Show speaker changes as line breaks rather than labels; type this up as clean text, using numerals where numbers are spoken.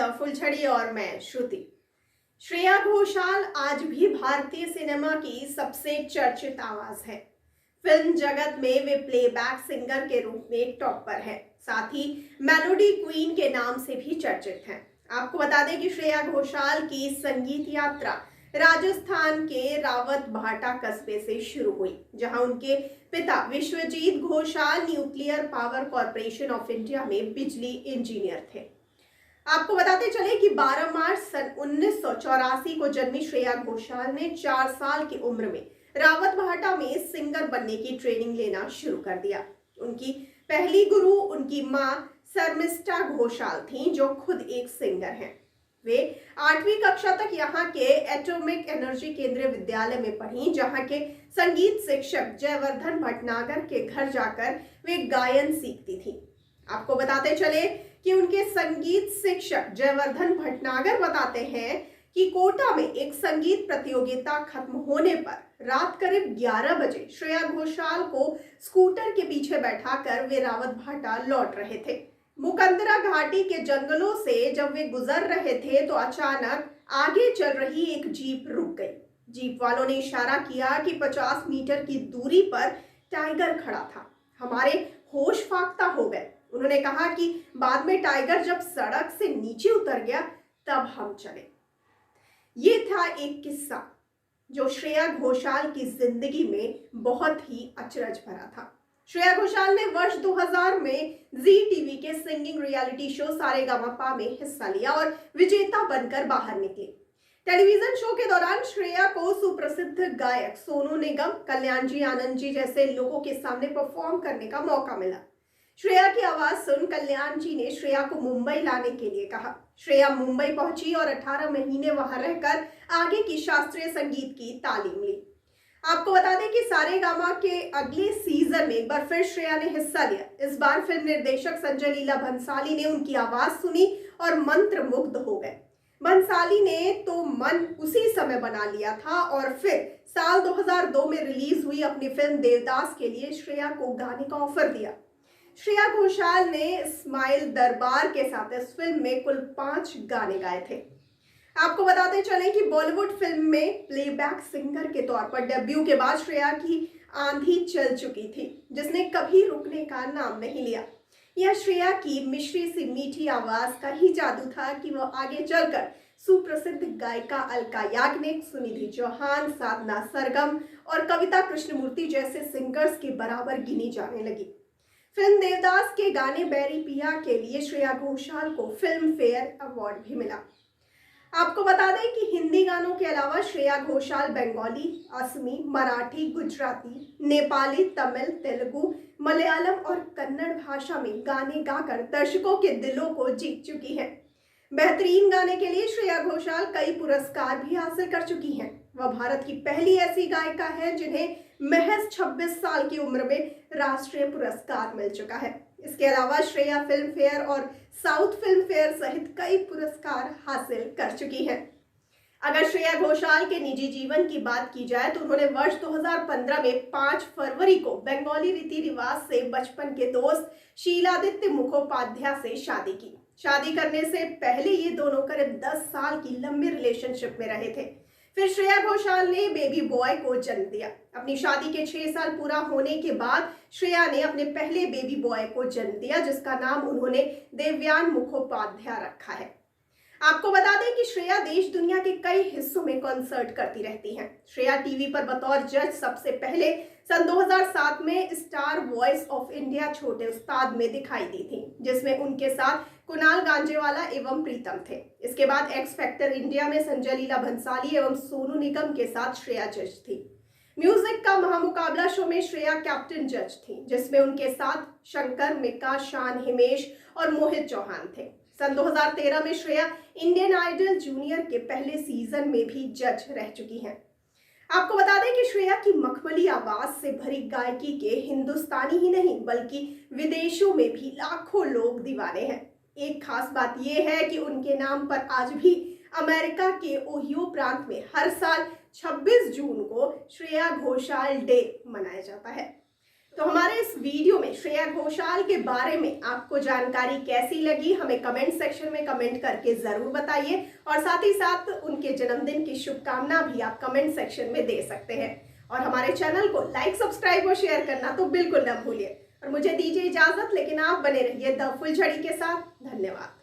The फुलझड़ी और मैं श्रुति। श्रेया घोषाल आज भी भारतीय सिनेमा की सबसे चर्चित आवाज है। फिल्म जगत में वे प्लेबैक सिंगर के रूप में टॉप पर है, साथ ही मेलोडी क्वीन के नाम से भी चर्चित हैं। आपको बता दें कि श्रेया घोषाल की संगीत यात्रा राजस्थान के रावत भाटा कस्बे से शुरू हुई, जहां उनके पिता Vishwajeet Ghoshal nuclear power corporation of India में बिजली इंजीनियर थे। आपको बताते चले कि 12 मार्च सन 1984 को जन्मी श्रेया घोषाल ने 4 साल की उम्र में रावत भाटा में सिंगर बनने की ट्रेनिंग लेना शुरू कर दिया। उनकी पहली गुरु उनकी मां शर्मिष्ठा घोषाल थीं, जो खुद एक सिंगर हैं। वे 8वीं कक्षा तक यहाँ के एटॉमिक एनर्जी केंद्रीय विद्यालय में पढ़ी, जहाँ के संगीत शिक्षक जयवर्धन भटनागर के घर जाकर वे गायन सीखती थी। आपको बताते चले कि उनके संगीत शिक्षक जयवर्धन भटनागर बताते हैं कि कोटा में एक संगीत प्रतियोगिता खत्म होने पर रात करीब 11 बजे श्रेया घोषाल को स्कूटर के पीछे बैठाकर वे रावत भाटा लौट रहे थे। मुकंदरा घाटी के जंगलों से जब वे गुजर रहे थे तो अचानक आगे चल रही एक जीप रुक गई। जीप वालों ने इशारा किया कि 50 मीटर की दूरी पर टाइगर खड़ा था। हमारे होश फाख्ता हो गए। उन्होंने कहा कि बाद में टाइगर जब सड़क से नीचे उतर गया तब हम चले। ये था एक किस्सा जो श्रेया घोषाल की जिंदगी में बहुत ही अचरज भरा था। श्रेया घोषाल ने वर्ष 2000 में जी टीवी के सिंगिंग रियलिटी शो सारेगामापा में हिस्सा लिया और विजेता बनकर बाहर निकली। टेलीविजन शो के दौरान श्रेया को सुप्रसिद्ध गायक सोनू निगम, कल्याण जी, आनंद जी जैसे लोगों के सामने परफॉर्म करने का मौका मिला। श्रेया की आवाज सुन कल्याण जी ने श्रेया को मुंबई लाने के लिए कहा। श्रेया मुंबई पहुंची और 18 महीने वहां रहकर आगे की शास्त्रीय संगीत की तालीम ली। आपको बता दें कि सारेगामा के अगले सीजन में एक बार फिर श्रेया ने हिस्सा लिया। इस बार फिल्म निर्देशक संजय लीला भंसाली ने उनकी आवाज सुनी और मंत्र मुग्ध हो गए। भंसाली ने तो मन उसी समय बना लिया था और फिर साल 2002 में रिलीज हुई अपनी फिल्म देवदास के लिए श्रेया को गाने का ऑफर दिया। श्रेया घोषाल ने स्माइल दरबार के साथ इस फिल्म में कुल 5 गाने गाए थे। आपको बताते चले कि बॉलीवुड फिल्म में प्लेबैक सिंगर के तौर पर डेब्यू के बाद श्रेया की आंधी चल चुकी थी, जिसने कभी रुकने का नाम नहीं लिया। यह श्रेया की मिश्री सी मीठी आवाज का ही जादू था कि वो आगे चलकर सुप्रसिद्ध गायिका अलका याग्निक, सुनिधि चौहान, साधना सरगम और कविता कृष्णमूर्ति जैसे सिंगर्स के बराबर गिनी जाने लगी। फिल्म देवदास के गाने बैरी पिया के लिए श्रेया घोषाल को फिल्म फेयर अवार्ड भी मिला। आपको बता दें कि हिंदी गानों के अलावा श्रेया घोषाल बंगाली, असमी, मराठी, गुजराती, नेपाली, तमिल, तेलुगु, मलयालम और कन्नड़ भाषा में गाने गाकर दर्शकों के दिलों को जीत चुकी हैं। बेहतरीन गाने के लिए श्रेया घोषाल कई पुरस्कार भी हासिल कर चुकी हैं। वह भारत की पहली ऐसी गायिका है जिन्हें महज 26 साल की उम्र में राष्ट्रीय पुरस्कार मिल चुका है। इसके अलावा श्रेया फिल्म फेयर और साउथ फिल्म फेयर सहित कई पुरस्कार हासिल कर चुकी हैं। अगर श्रेया घोषाल के निजी जीवन की बात की जाए तो उन्होंने वर्ष 2015 में 5 फरवरी को बंगाली रीति रिवाज से बचपन के दोस्त शीलादित्य मुखोपाध्याय से शादी की। शादी करने से पहले ये दोनों करीब 10 साल की लंबी रिलेशनशिप में रहे थे। फिर श्रेया घोषाल ने बेबी बॉय को जन्म दिया। अपनी शादी के 6 साल पूरा होने के बाद श्रेया ने अपने पहले बेबी बॉय को जन्म दिया, जिसका नाम उन्होंने देवयान मुखोपाध्याय रखा है। आपको बता दें कि श्रेया देश दुनिया के कई हिस्सों में कॉन्सर्ट करती रहती हैं। श्रेया टीवी पर बतौर जज सबसे पहले सन 2007 में स्टार वॉइस ऑफ इंडिया छोटे उस्ताद में दिखाई दी थी, जिसमें उनके साथ कुणाल गांजेवाला एवं प्रीतम थे। इसके बाद एक्स फैक्टर इंडिया में संजय लीला भंसाली एवं सोनू निगम के साथ श्रेया जज थी। म्यूजिक का महामुकाबला शो में श्रेया कैप्टन जज थी, जिसमें उनके साथ शंकर, मिका, शान, हिमेश और मोहित चौहान थे। सन 2013 में श्रेया इंडियन आइडल जूनियर के पहले सीजन में भी जज रह चुकी हैं। आपको बता दें कि श्रेया की मखमली आवाज से भरी गायकी के हिंदुस्तानी ही नहीं बल्कि विदेशों में भी लाखों लोग दीवाने हैं। एक खास बात यह है कि उनके नाम पर आज भी अमेरिका के ओहियो प्रांत में हर साल 26 जून को श्रेया घोषाल डे मनाया जाता है। तो हमारे इस वीडियो में श्रेया घोषाल के बारे में आपको जानकारी कैसी लगी, हमें कमेंट सेक्शन में कमेंट करके जरूर बताइए और साथ ही साथ उनके जन्मदिन की शुभकामना भी आप कमेंट सेक्शन में दे सकते हैं। और हमारे चैनल को लाइक, सब्सक्राइब और शेयर करना तो बिल्कुल न भूलिए। और मुझे दीजिए इजाजत, लेकिन आप बने रहिए द फुलझड़ी के साथ। धन्यवाद।